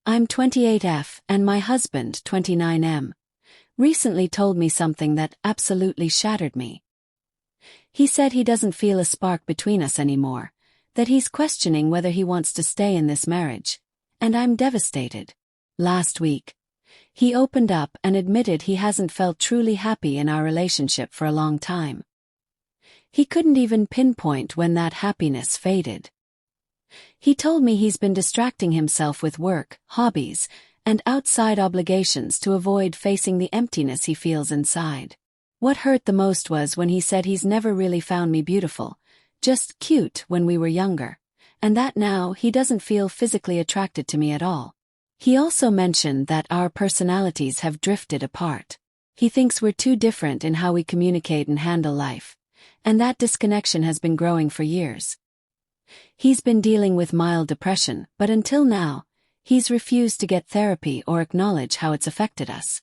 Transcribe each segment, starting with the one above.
I'm 28F and my husband, 29M, recently told me something that absolutely shattered me. He said he doesn't feel a spark between us anymore, that he's questioning whether he wants to stay in this marriage, and I'm devastated. Last week, he opened up and admitted he hasn't felt truly happy in our relationship for a long time. He couldn't even pinpoint when that happiness faded. He told me he's been distracting himself with work, hobbies, and outside obligations to avoid facing the emptiness he feels inside. What hurt the most was when he said he's never really found me beautiful, just cute when we were younger, and that now he doesn't feel physically attracted to me at all. He also mentioned that our personalities have drifted apart. He thinks we're too different in how we communicate and handle life, and that disconnection has been growing for years. He's been dealing with mild depression, but until now, he's refused to get therapy or acknowledge how it's affected us.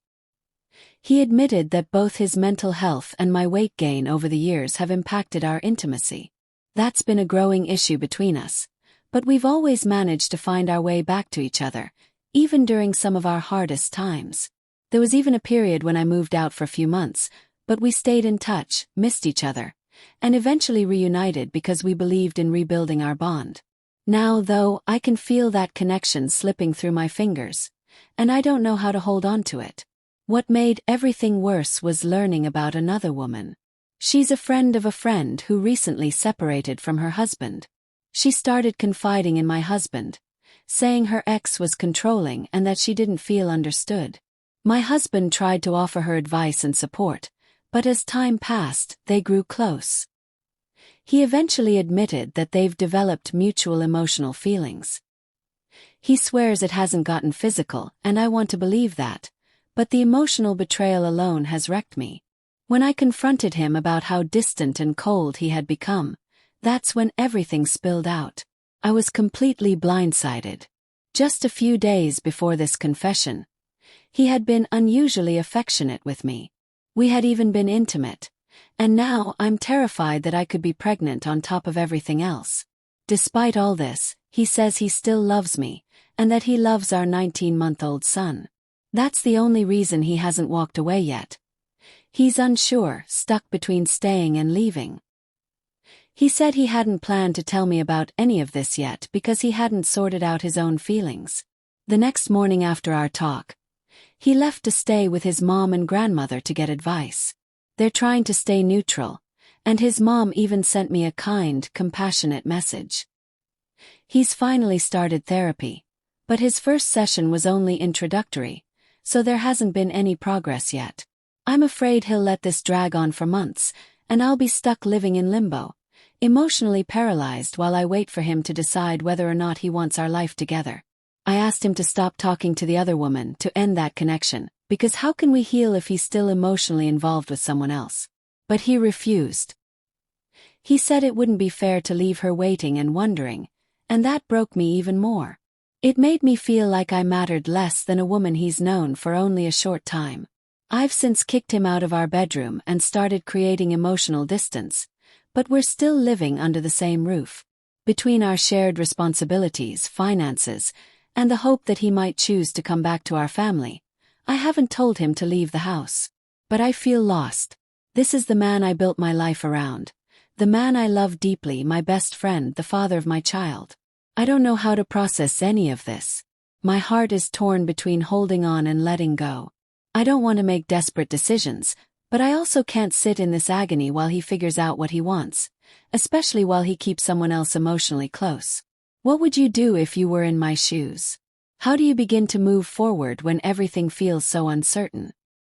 He admitted that both his mental health and my weight gain over the years have impacted our intimacy. That's been a growing issue between us, but we've always managed to find our way back to each other, even during some of our hardest times. There was even a period when I moved out for a few months, but we stayed in touch, missed each other, and eventually reunited because we believed in rebuilding our bond. Now, though, I can feel that connection slipping through my fingers, and I don't know how to hold on to it. What made everything worse was learning about another woman. She's a friend of a friend who recently separated from her husband. She started confiding in my husband, saying her ex was controlling and that she didn't feel understood. My husband tried to offer her advice and support, but as time passed, they grew close. He eventually admitted that they've developed mutual emotional feelings. He swears it hasn't gotten physical, and I want to believe that, but the emotional betrayal alone has wrecked me. When I confronted him about how distant and cold he had become, that's when everything spilled out. I was completely blindsided. Just a few days before this confession, he had been unusually affectionate with me. We had even been intimate, and now I'm terrified that I could be pregnant on top of everything else. Despite all this, he says he still loves me, and that he loves our 19-month-old son. That's the only reason he hasn't walked away yet. He's unsure, stuck between staying and leaving. He said he hadn't planned to tell me about any of this yet because he hadn't sorted out his own feelings. The next morning after our talk, he left to stay with his mom and grandmother to get advice. They're trying to stay neutral, and his mom even sent me a kind, compassionate message. He's finally started therapy, but his first session was only introductory, so there hasn't been any progress yet. I'm afraid he'll let this drag on for months, and I'll be stuck living in limbo, emotionally paralyzed while I wait for him to decide whether or not he wants our life together. I asked him to stop talking to the other woman, to end that connection, because how can we heal if he's still emotionally involved with someone else? But he refused. He said it wouldn't be fair to leave her waiting and wondering, and that broke me even more. It made me feel like I mattered less than a woman he's known for only a short time. I've since kicked him out of our bedroom and started creating emotional distance, but we're still living under the same roof. Between our shared responsibilities, finances, and the hope that he might choose to come back to our family, I haven't told him to leave the house. But I feel lost. This is the man I built my life around, the man I love deeply, my best friend, the father of my child. I don't know how to process any of this. My heart is torn between holding on and letting go. I don't want to make desperate decisions, but I also can't sit in this agony while he figures out what he wants, especially while he keeps someone else emotionally close. What would you do if you were in my shoes? How do you begin to move forward when everything feels so uncertain?